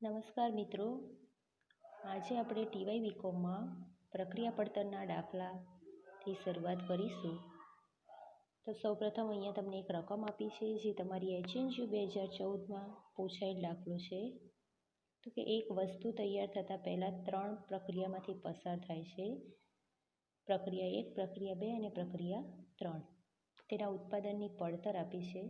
નમસ્કાર મિત્રો, આજે આપણે ટીવાય બીકોમમાં પ્રક્રિયા પડતરના દાખલાથી શરૂઆત કરીશું. તો સૌપ્રથમ અહીંયા તમને એક રકમ આપી છે જે તમારી HNU 2014માં પૂછાયેલ દાખલો છે. તો કે એક વસ્તુ તૈયાર થતાં પહેલાં 3 પ્રક્રિયામાંથી પસાર થાય છે. પ્રક્રિયા 1, પ્રક્રિયા 2 અને પ્રક્રિયા 3. તેના ઉત્પાદનની પડતર આપી છે.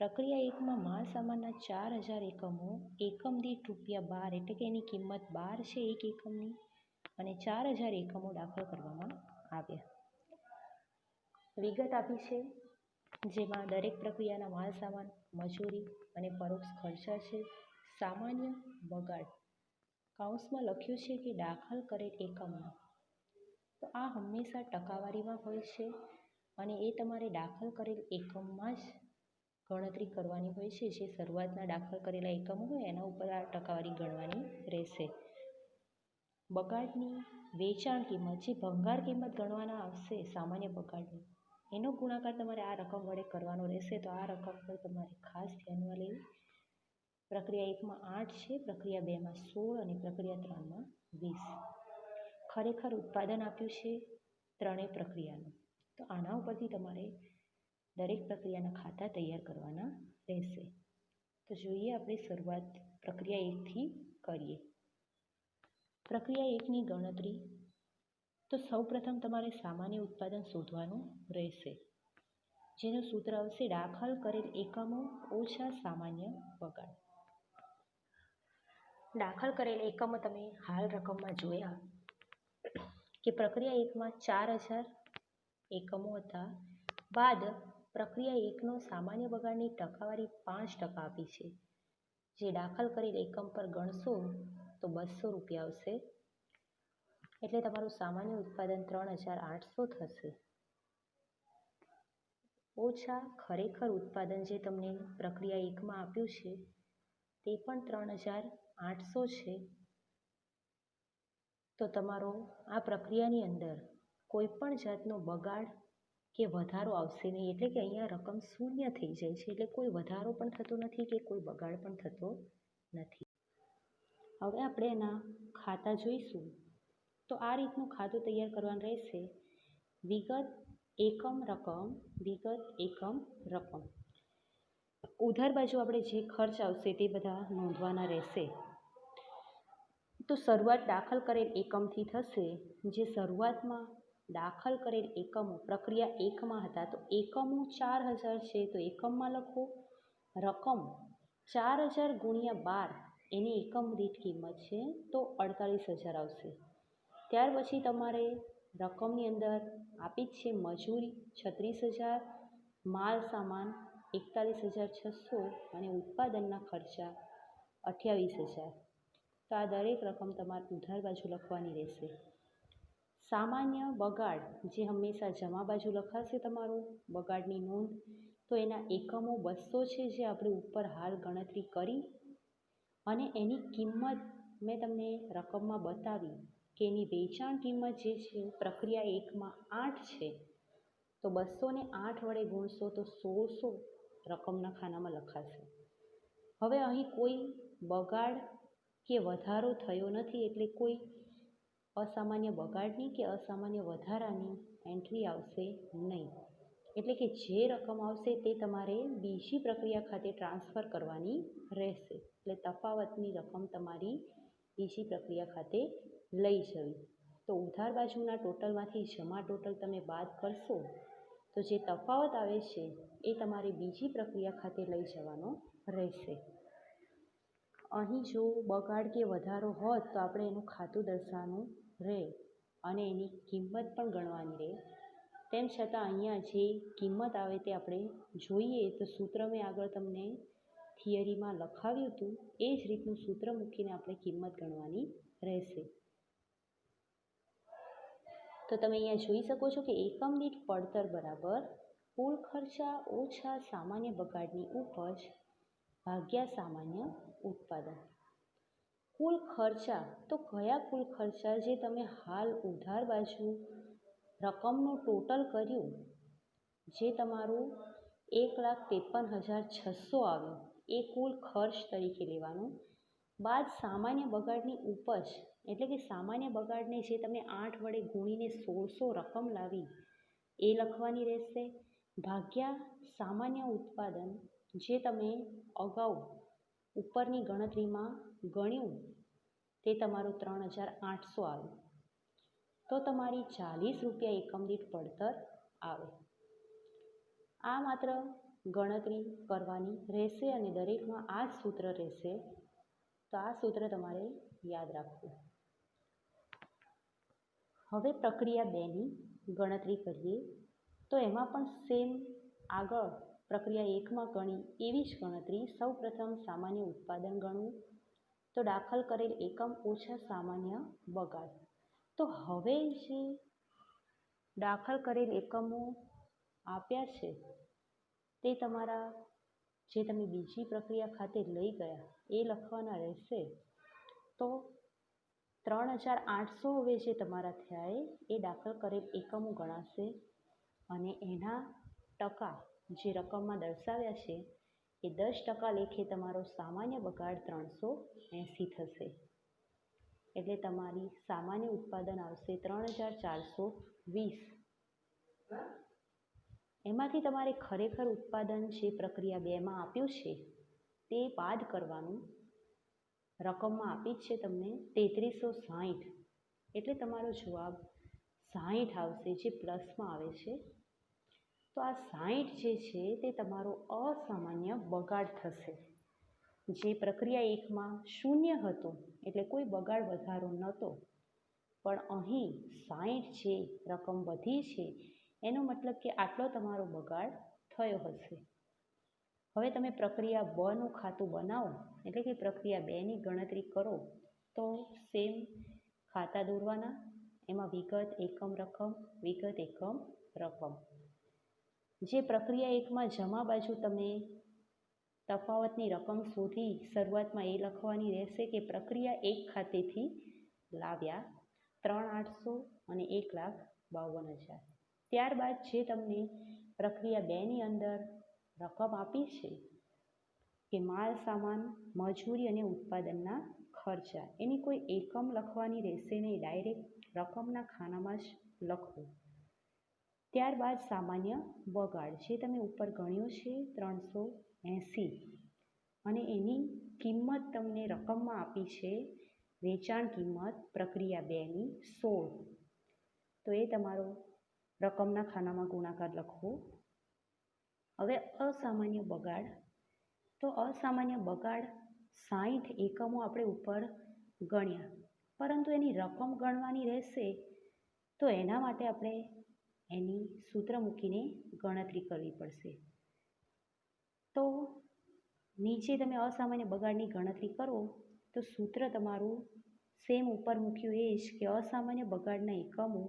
પ્રક્રિયા 1માં માલ સામાનના 4000 એકમો એકમ દીઠ ₹12 એટલે કે એની કિંમત 12 છે એક એકમની, અને 4000 એકમો દાખલ કરવામાં આવ્યા. વિગત આપી છે જેમાં દરેક પ્રક્રિયાના માલ સામાન, મજૂરી અને પરોક્ષ ખર્ચા છે. સામાન્ય બગાડ કૌંસમાં લખ્યું છે કે દાખલ કરેલ એકમના, તો આ હંમેશા ટકાવારીમાં હોય છે અને એ તમારે દાખલ કરેલ એકમમાં જ ગણતરી કરવાની હોય છે. જે શરૂઆતના દાખલ કરેલા એકમો હોય એના ઉપર આ ટકાવારી ગણવાની રહેશે. બગાડની વેચાણ કિંમત, જે ભંગાર કિંમત ગણવાના આવશે સામાન્ય બગાડની, એનો ગુણાકાર તમારે આ રકમ વડે કરવાનો રહેશે. તો આ રકમ પર તમારે ખાસ ધ્યાનમાં લેવી. પ્રક્રિયા 1માં 8 છે, પ્રક્રિયા 2માં 16 અને પ્રક્રિયા 3માં 20. ખરેખર ઉત્પાદન આપ્યું છે ત્રણેય પ્રક્રિયાનું. તો આના ઉપરથી તમારે દરેક પ્રક્રિયાના ખાતા તૈયાર કરવાના રહેશે. તો જોઈએ આપણે શરૂઆત પ્રક્રિયા 1થી કરીએ. પ્રક્રિયા 1ની ગણતરી. તો સૌપ્રથમ તમારે સામાન્ય ઉત્પાદન શોધવાનું રહેશે, જેનું સૂત્ર આવશે દાખલ કરેલ એકમો ઓછા સામાન્ય બગાડ. દાખલ કરેલ એકમો તમે હાલ રકમમાં જોયા કે પ્રક્રિયા 1માં 4000 એકમો હતા. બાદ પ્રક્રિયા 1નો સામાન્ય બગાડની ટકાવારી 5% આપી છે. જે દાખલ કરેલ એકમ પર ગણશો તો ₹200 આવશે. એટલે તમારું સામાન્ય ઉત્પાદન 3800 થશે. ઓછા ખરેખર ઉત્પાદન જે તમને પ્રક્રિયા 1માં આપ્યું છે તે પણ 3800 છે. તો તમારો આ પ્રક્રિયાની અંદર કોઈ પણ જાતનો બગાડ કે વધારો આવશે નહીં. એટલે કે અહીંયા રકમ શૂન્ય થઈ જાય છે. એટલે કોઈ વધારો પણ થતો નથી કે કોઈ બગાડ પણ થતો નથી. હવે આપણે એના ખાતા જોઈશું. તો આ રીતનું ખાતું તૈયાર કરવાનું રહેશે. વિગત એકમ રકમ, વિગત એકમ રકમ. ઉધાર બાજુ આપણે જે ખર્ચ આવશે તે બધા નોંધવાના રહેશે. તો શરૂઆત દાખલ કરેલ એકમથી થશે. જે શરૂઆતમાં દાખલ કરેલ એકમો પ્રક્રિયા 1માં હતા, તો એકમો 4000 છે, તો એકમમાં લખો. રકમ 4000 ગુણ્યા 12 એની એકમ દીઠ કિંમત છે, તો 48000 આવશે. ત્યાર પછી તમારે રકમની અંદર આપી જ છે મજૂરી 36000, માલ સામાન 41600 અને ઉત્પાદનના ખર્ચા 28000. તો આ દરેક રકમ તમારે ઉધાર બાજુ લખવાની રહેશે. સામાન્ય બગાડ જે હંમેશા જમા બાજુ લખાશે તમારું બગાડની નોંધ. તો એના એકમો 200 છે, જે આપણે ઉપર હાલ ગણતરી કરી અને એની કિંમત મેં તમને રકમમાં બતાવી કે એની વેચાણ કિંમત જે છે પ્રક્રિયા 1માં 8 છે, તો 200ને 8 વડે ગુણશો તો 1600 રકમના ખાનામાં લખાશે. હવે અહીં કોઈ બગાડ કે વધારો થયો નથી, એટલે કોઈ અસામાન્ય બગાડની કે અસામાન્ય વધારાની એન્ટ્રી આવશે નહીં. એટલે કે જે રકમ આવશે તે તમારે બીજી પ્રક્રિયા ખાતે ટ્રાન્સફર કરવાની રહેશે. એટલે તફાવતની રકમ તમારી બીજી પ્રક્રિયા ખાતે લઈ જવી. તો ઉધાર બાજુના ટોટલમાંથી જમા ટોટલ તમે બાદ કરશો તો જે તફાવત આવે છે એ તમારે બીજી પ્રક્રિયા ખાતે લઈ જવાનો રહેશે. અહીં જો બગાડ કે વધારો હોત તો આપણે એનું ખાતું દર્શાવવાનું રહે અને એની કિંમત પણ ગણવાની રહે. તેમ છતાં અહીંયા જે કિંમત આવે તે આપણે જોઈએ. તો સૂત્ર મેં આગળ તમને થિયરીમાં લખાવ્યું હતું, એ જ રીતનું સૂત્ર મૂકીને આપણે કિંમત ગણવાની રહેશે. તો તમે અહીંયા જોઈ શકો છો કે એકમ દીઠ પડતર બરાબર કુલ ખર્ચા ઓછા સામાન્ય બગાડની ઉપજ ભાગ્યા સામાન્ય ઉત્પાદન. કુલ ખર્ચા, તો કયા કુલ ખર્ચા? જે તમે હાલ ઉધાર બાજુ રકમનું ટોટલ કર્યું, જે તમારું 1,53,600 આવ્યું, એ કુલ ખર્ચ તરીકે લેવાનું. બાદ સામાન્ય બગાડની ઉપજ એટલે કે સામાન્ય બગાડને જે તમે 8 વડે ગુણીને 1600 રકમ લાવી એ લખવાની રહેશે, ભાગ્યા સામાન્ય ઉત્પાદન જે તમે અગાઉ ઉપરની ગણતરીમાં ગણ્યું તે તમારું 3800 આવે, તો તમારી 40 રૂપિયા એકમ દીઠ પડતર આવે. આ માત્ર ગણતરી કરવાની રહેશે અને દરેકમાં આ જ સૂત્ર રહેશે, તો આ સૂત્ર તમારે યાદ રાખવું. હવે પ્રક્રિયા 2ની ગણતરી કરીએ તો એમાં પણ સેમ આગળ પ્રક્રિયા 1માં ગણી એવી જ ગણતરી. સૌપ્રથમ સામાન્ય ઉત્પાદન ગણવું, તો દાખલ કરેલ એકમ ઓછા સામાન્ય બગાડ. તો હવે જે દાખલ કરેલ એકમો આપ્યા છે તે તમારા જે તમે બીજી પ્રક્રિયા ખાતે લઈ ગયા એ લખવાના રહેશે. તો 3800 હવે જે તમારા થયા એ દાખલ કરેલ એકમો ગણાશે અને એના ટકા જે રકમમાં દર્શાવ્યા છે એ 10% લેખે તમારો સામાન્ય બગાડ 380 થશે. એટલે તમારી સામાન્ય ઉત્પાદન આવશે 3420. એમાંથી તમારે ખરેખર ઉત્પાદન જે પ્રક્રિયા 2માં આપ્યું છે તે બાદ કરવાનું. રકમમાં આપી જ છે તમને 3360, એટલે તમારો જવાબ 60 આવશે, જે પ્લસમાં આવે છે. તો આ 60 જે છે તે તમારો અસામાન્ય બગાડ થશે. જે પ્રક્રિયા 1માં શૂન્ય હતો એટલે કોઈ બગાડ વધારો નહોતો, પણ અહીં 60 જે રકમ વધી છે એનો મતલબ કે આટલો તમારો બગાડ થયો હશે. હવે તમે પ્રક્રિયા 2નું ખાતું બનાવો એટલે કે પ્રક્રિયા 2ની ગણતરી કરો તો સેમ ખાતા દોરવાના. એમાં વિગત એકમ રકમ, વિગત એકમ રકમ. જે પ્રક્રિયા 1માં જમા બાજુ તમે તફાવતની રકમ શોધી શરૂઆતમાં એ લખવાની રહેશે કે પ્રક્રિયા 1 ખાતેથી લાવ્યા 3800 અને 1,52,000. ત્યારબાદ જે તમને પ્રક્રિયા 2ની અંદર રકમ આપી છે કે માલ સામાન, મજૂરી અને ઉત્પાદનના ખર્ચા, એની કોઈ એકમ લખવાની રહેશે નહીં, ડાયરેક્ટ રકમના ખાનામાં જ લખવું. ત્યારબાદ સામાન્ય બગાડ જે તમે ઉપર ગણ્યો છે 380 અને એની કિંમત તમને રકમમાં આપી છે વેચાણ કિંમત પ્રક્રિયા 2ની 16, તો એ તમારો રકમના ખાનામાં ગુણાકાર લખવો. હવે અસામાન્ય બગાડ, તો અસામાન્ય બગાડ 60 એકમો આપણે ઉપર ગણ્યા, પરંતુ એની રકમ ગણવાની રહેશે. તો એના માટે આપણે એની સૂત્ર મૂકીને ગણતરી કરવી પડશે. તો નીચે તમે અસામાન્ય બગાડની ગણતરી કરો તો સૂત્ર તમારું સેમ ઉપર મૂક્યું એ જ કે અસામાન્ય બગાડના એકમો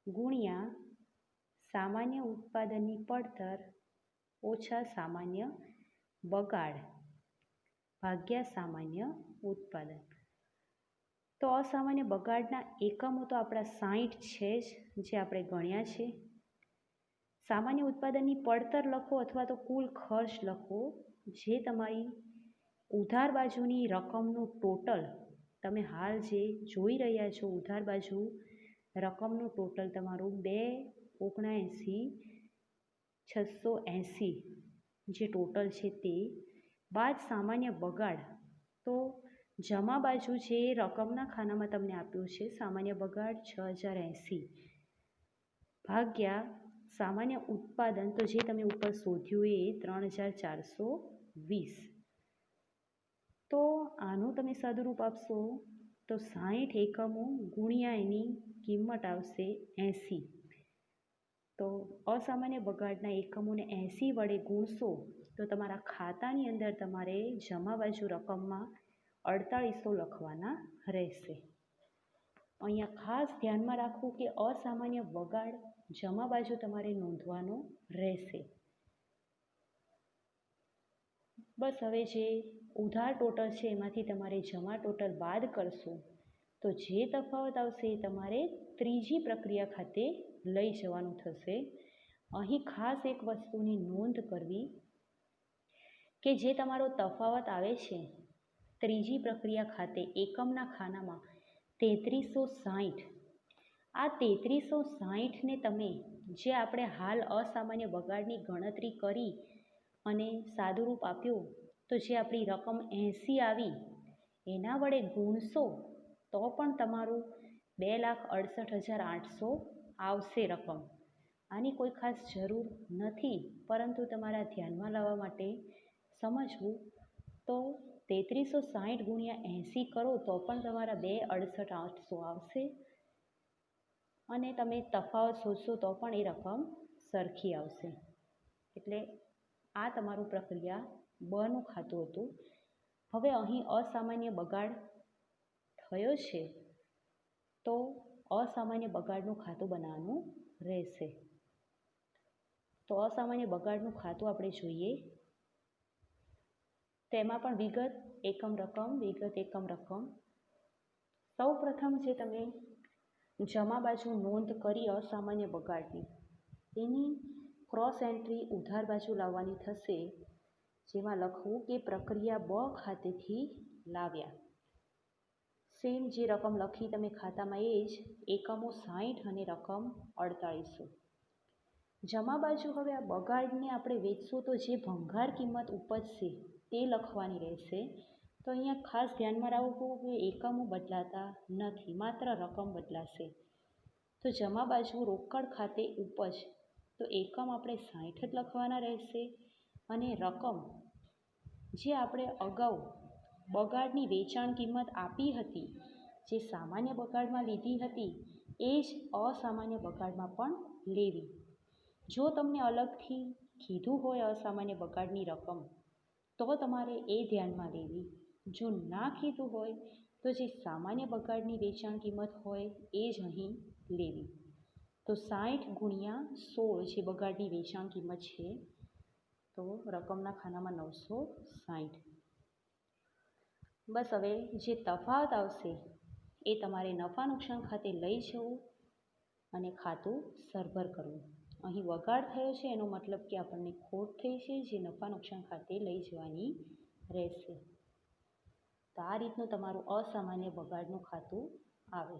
ગુણ્યા સામાન્ય ઉત્પાદનની પડતર ઓછા સામાન્ય બગાડ ભાગ્યા સામાન્ય ઉત્પાદન. તો અસામાન્ય બગાડના એકમો તો આપણા 60 છે જ જે આપણે ગણ્યા છે. સામાન્ય ઉત્પાદનની પડતર લખો અથવા તો કુલ ખર્ચ લખો, જે તમારી ઉધાર બાજુની રકમનું ટોટલ તમે હાલ જે જોઈ રહ્યા છો. ઉધાર બાજુ રકમનું ટોટલ તમારું 2,79,680 જે ટોટલ છે તે બાદ સામાન્ય બગાડ. તો જમા બાજુ જે રકમના ખાનામાં તમને આપ્યું છે સામાન્ય બગાડ 6080 ભાગ્યા સામાન્ય ઉત્પાદન, તો જે તમે ઉપર શોધ્યું એ 3420. તો આનું તમે સદરૂપ આપશો તો 60 એકમો ગુણ્યા એની કિંમત આવશે 80. તો અસામાન્ય બગાડના એકમોને 80 વડે ગુણશો તો તમારા ખાતાની અંદર તમારે જમા બાજુ રકમમાં 4800 લખવાના રહેશે. અહીંયા ખાસ ધ્યાનમાં રાખવું કે અસામાન્ય બગાડ જમા બાજુ તમારે નોંધવાનો રહેશે. બસ હવે જે ઉધાર ટોટલ છે એમાંથી તમારે જમા ટોટલ બાદ કરશો તો જે તફાવત આવશે એ તમારે ત્રીજી પ્રક્રિયા ખાતે લઈ જવાનું થશે. અહીં ખાસ એક વસ્તુની નોંધ કરવી કે જે તમારો તફાવત આવે છે ત્રીજી પ્રક્રિયા ખાતે એકમના ખાનામાં 3360, આ 3360ને તમે જે આપણે હાલ અસામાન્ય બગાડની ગણતરી કરી અને સાદુરૂપ આપ્યું, તો જે આપણી રકમ 80 આવી એના વડે ગુણશો તો પણ તમારું 2,68,800 આવશે રકમ. આની કોઈ ખાસ જરૂર નથી, પરંતુ તમારા ધ્યાનમાં લાવવા માટે સમજવું. તો 3360 ગુણ્યા 80 કરો તો પણ તમારા 2,68,800 આવશે અને તમે તફાવત શોધશો તો પણ એ રકમ સરખી આવશે. એટલે આ તમારું પ્રક્રિયા બનું ખાતું હતું. હવે અહીં અસામાન્ય બગાડ થયો છે તો અસામાન્ય બગાડનું ખાતું બનાવવાનું રહેશે. તો અસામાન્ય બગાડનું ખાતું આપણે જોઈએ. તેમાં પણ વિગત એકમ રકમ, વિગત એકમ રકમ. સૌ પ્રથમ જે તમે જમા બાજુ નોંધ કરી અસામાન્ય બગાડની, એની ક્રોસ એન્ટ્રી ઉધાર બાજુ લાવવાની થશે, જેમાં લખવું કે પ્રક્રિયા બ ખાતેથી લાવ્યા. સેમ જે રકમ લખી તમે ખાતામાં એ જ એકમો 60 અને રકમ 4800. જમા બાજુ હવે આ બગાડને આપણે વેચશું તો જે ભંગાર કિંમત ઉપજશે તે લખવાની રહેશે. તો અહીંયા ખાસ ધ્યાનમાં રાખવું કે એકમો બદલાતા નથી, માત્ર રકમ બદલાશે. તો જમા બાજુ રોકડ ખાતે ઉપજ, તો એકમ આપણે 60 જ લખવાના રહેશે અને રકમ જે આપણે અગાઉ બગાડની વેચાણ કિંમત આપી હતી, જે સામાન્ય બગાડમાં લીધી હતી એ જ અસામાન્ય બગાડમાં પણ લેવી. જો તમને અલગથી કીધું હોય અસામાન્ય બગાડની રકમ તો તમારે એ ધ્યાનમાં લેવી. જો ના કીધું હોય તો જે સામાન્ય બગાડની વેચાણ કિંમત હોય એ જ અહીં લેવી. તો 60 ગુણ્યા 16 જે બગાડની વેચાણ કિંમત છે, તો રકમના ખાનામાં 960. બસ હવે જે તફાવત આવશે એ તમારે નફા નુકસાન ખાતે લઈ જવું અને ખાતું સરભર કરવું. અહીં બગાડ થયો છે એનો મતલબ કે આપણને ખોટ થઈ છે, જે નફા નુકસાન ખાતે લઈ જવાની રહેશે. તો આ રીતનું તમારું અસામાન્ય બગાડનું ખાતું આવે.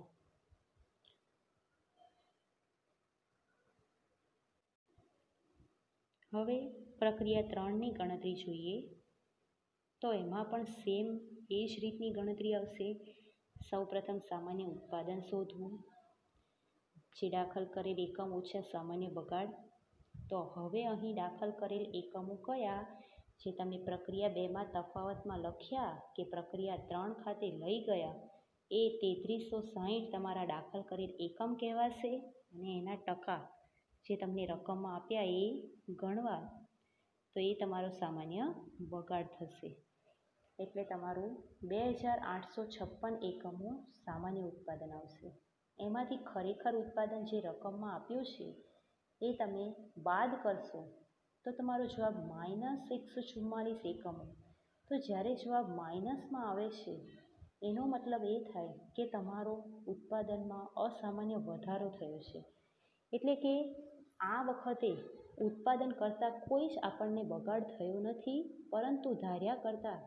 હવે પ્રક્રિયા 3ની ગણતરી જોઈએ. તો એમાં પણ સેમ એ જ રીતની ગણતરી આવશે. સૌપ્રથમ સામાન્ય ઉત્પાદન શોધવું, જે દાખલ કરેલ એકમ ઓછા સામાન્ય બગાડ. તો હવે અહીં દાખલ કરેલ એકમો કયા, જે તમે પ્રક્રિયા 2માં તફાવતમાં લખ્યા કે પ્રક્રિયા 3 ખાતે લઈ ગયા, એ 3360 તમારા દાખલ કરેલ એકમ કહેવાશે અને એના ટકા જે તમને રકમમાં આપ્યા એ ગણવા. તો એ તમારો સામાન્ય બગાડ થશે. એટલે તમારું 2856 એકમો સામાન્ય ઉત્પાદન આવશે. એમાંથી ખરેખર ઉત્પાદન જે રકમમાં આપ્યું છે એ તમે બાદ કરશો તો તમારો જવાબ -144 એકમો. તો જ્યારે જવાબ માઇનસમાં આવે છે એનો મતલબ એ થાય કે તમારો ઉત્પાદનમાં અસામાન્ય વધારો થયો છે. એટલે કે આ વખતે ઉત્પાદન કરતાં કોઈ જ આપણને બગાડ થયો નથી, પરંતુ ધાર્યા કરતાં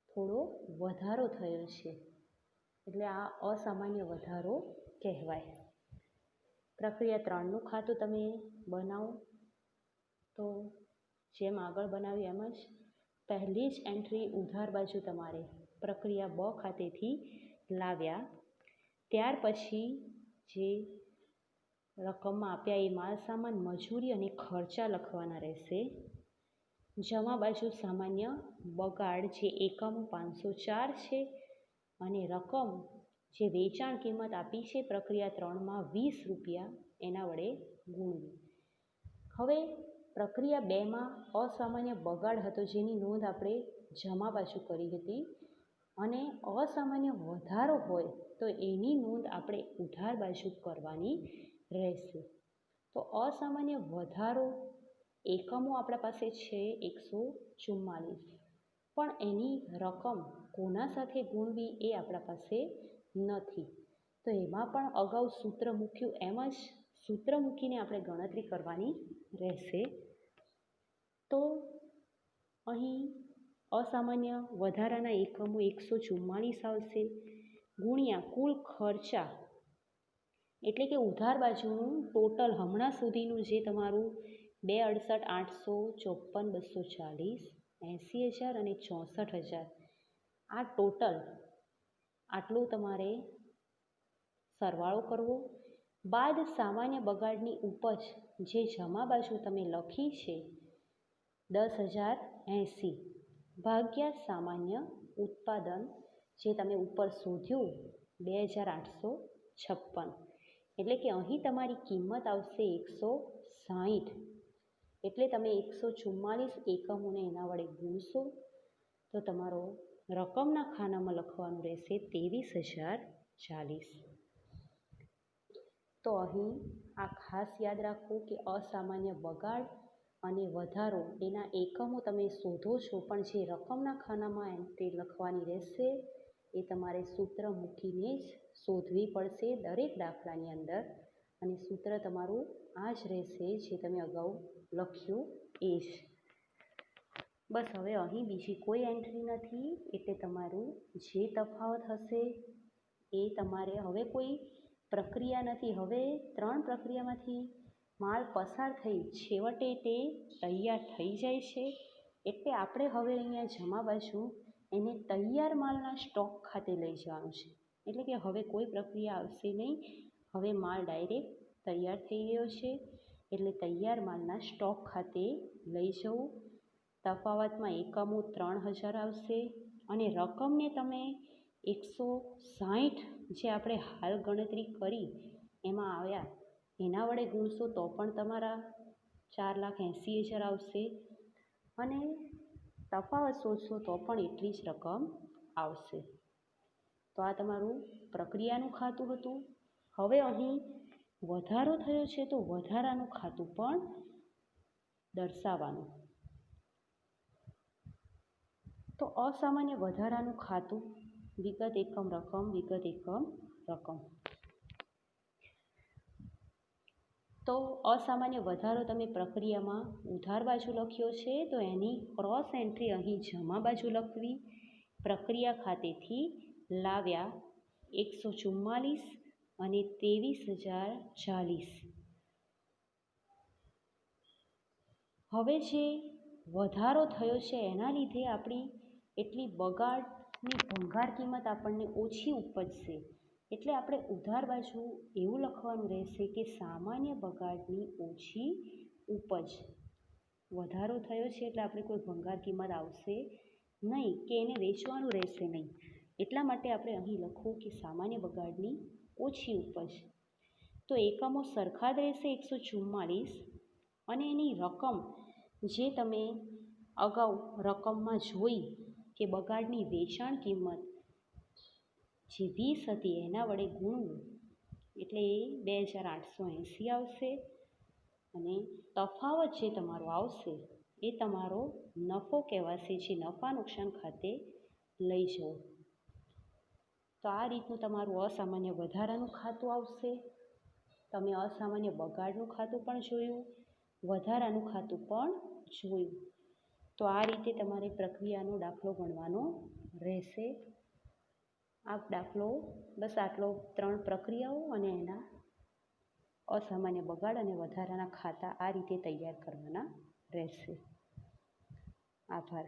થોડો વધારો થયો છે. એટલે આ અસામાન્ય વધારો કહેવાય. પ્રક્રિયા 3નું ખાતું તમે બનાવો તો જેમ આગળ બનાવ્યું એમ જ પહેલી જ એન્ટ્રી ઉધાર બાજુ તમારે પ્રક્રિયા બ ખાતેથી લાવ્યા. ત્યાર પછી જે રકમમાં આપ્યા એ માલ સામાન, મજૂરી અને ખર્ચા લખવાના રહેશે. જમા બાજુ સામાન્ય બગાડ જે એકમો 504 છે અને રકમ જે વેચાણ કિંમત આપી છે પ્રક્રિયા 3માં 20 રૂપિયા, એના વડે ગુણવી. હવે પ્રક્રિયા 2માં અસામાન્ય બગાડ હતો જેની નોંધ આપણે જમા બાજુ કરી હતી અને અસામાન્ય વધારો હોય તો એની નોંધ આપણે ઉધાર બાજુ કરવાની રહેશે. તો અસામાન્ય વધારો એકમો આપણા પાસે છે 144, પણ એની રકમ કોના સાથે ગુણવી એ આપણા પાસે નથી. તો એમાં પણ અગાઉ સૂત્ર મૂક્યું એમ જ સૂત્ર મૂકીને આપણે ગણતરી કરવાની રહેશે. તો અહીં અસામાન્ય વધારાના એકમો 144 આવશે ગુણ્યા કુલ ખર્ચા એટલે કે ઉધાર બાજુનું ટોટલ હમણાં સુધીનું જે તમારું 2,68,854,240 80,000 અને 64,000 આ ટોટલ આટલું તમારે સરવાળો કરવો બાદ સામાન્ય બગાડની ઉપજ જે જમા બાજુ તમે લખી છે 10,080 ભાગ્યા સામાન્ય ઉત્પાદન જે તમે ઉપર શોધ્યું 2,856 એટલે કે અહીં તમારી કિંમત આવશે 160 એટલે તમે 144 એકમોને એના વડે ગુણશો તો તમારો રકમના ખાનામાં લખવાનું રહેશે 23,040. તો અહીં આ ખાસ યાદ રાખો કે અસામાન્ય બગાડ અને વધારો એના એકમો તમે શોધો છો પણ જે રકમના ખાનામાં તે લખવાની રહેશે એ તમારે સૂત્ર મૂકીને જ શોધવી પડશે દરેક દાખલાની અંદર અને સૂત્ર તમારું આ જ રહેશે જે તમે અગાઉ લખ્યું એ જ. બસ હવે અહીં બીજી કોઈ એન્ટ્રી નથી એટલે તમારું જે તફાવત હશે એ તમારે હવે કોઈ પ્રક્રિયા નથી. હવે 3 પ્રક્રિયામાંથી માલ પસાર થઈ છેવટે તે તૈયાર થઈ જાય છે એટલે આપણે હવે અહીંયા જમા બાજુ એને તૈયાર માલના સ્ટોક ખાતે લઈ જવાનું છે એટલે કે હવે કોઈ પ્રક્રિયા આવશે નહીં. હવે માલ ડાયરેક્ટ તૈયાર થઈ ગયો છે એટલે તૈયાર માલના સ્ટોક ખાતે લઈ જવું. તફાવતમાં એકમો 3,000 આવશે અને રકમને તમે 160 જે આપણે હાલ ગણતરી કરી એમાં આવ્યા એના વડે ગુણશો તો પણ તમારા 4,80,000 આવશે અને તફાવત શોધશો તો પણ એટલી જ રકમ આવશે. તો આ તમારું પ્રક્રિયાનું ખાતું હતું. હવે અહીં વધારો થયો છે તો વધારાનું ખાતું પણ દર્શાવવાનું. તો અસામાન્ય વધારાનું ખાતું વિગત એકમ રકમ વિગત એકમ રકમ. તો અસામાન્ય વધારો તમે પ્રક્રિયામાં ઉધાર બાજુ લખ્યો છે તો એની ક્રોસ એન્ટ્રી અહીં જમા બાજુ લખવી. પ્રક્રિયા ખાતેથી લાવ્યા 144 અને 23,040. હવે જે વધારો થયો છે એના લીધે આપણી એટલી બગાડની ભંગાર કિંમત આપણને ઓછી ઉપજશે એટલે આપણે ઉધાર બાજુ એવું લખવાનું રહેશે કે સામાન્ય બગાડની ઓછી ઉપજ. વધારો થયો છે એટલે આપણે કોઈ ભંગાર કિંમત આવશે નહીં કે એને વેચવાનું રહેશે નહીં એટલા માટે આપણે અહીં લખવું કે સામાન્ય બગાડની ઓછી ઉપજ. તો એકમો સરખા જ રહેશે 144 અને એની રકમ જે તમે અગાઉ રકમમાં જોઈ કે બગાડની વેચાણ કિંમત જે 20 હતી એના વડે ગુણવું એટલે એ 2,880 આવશે અને તફાવત જે તમારો આવશે એ તમારો નફો કહેવાશે જે નફા નુકસાન ખાતે લઈ જવો. તો આ રીતનું તમારું અસામાન્ય વધારાનું ખાતું આવશે. તમે અસામાન્ય બગાડનું ખાતું પણ જોયું વધારાનું ખાતું પણ જોયું. તો આ રીતે તમારે પ્રક્રિયાનો દાખલો ગણવાનો રહેશે. આ દાખલો બસ આટલો 3 પ્રક્રિયાઓ અને એના અસામાન્ય બગાડ અને વધારાના ખાતા આ રીતે તૈયાર કરવાના રહેશે. આભાર.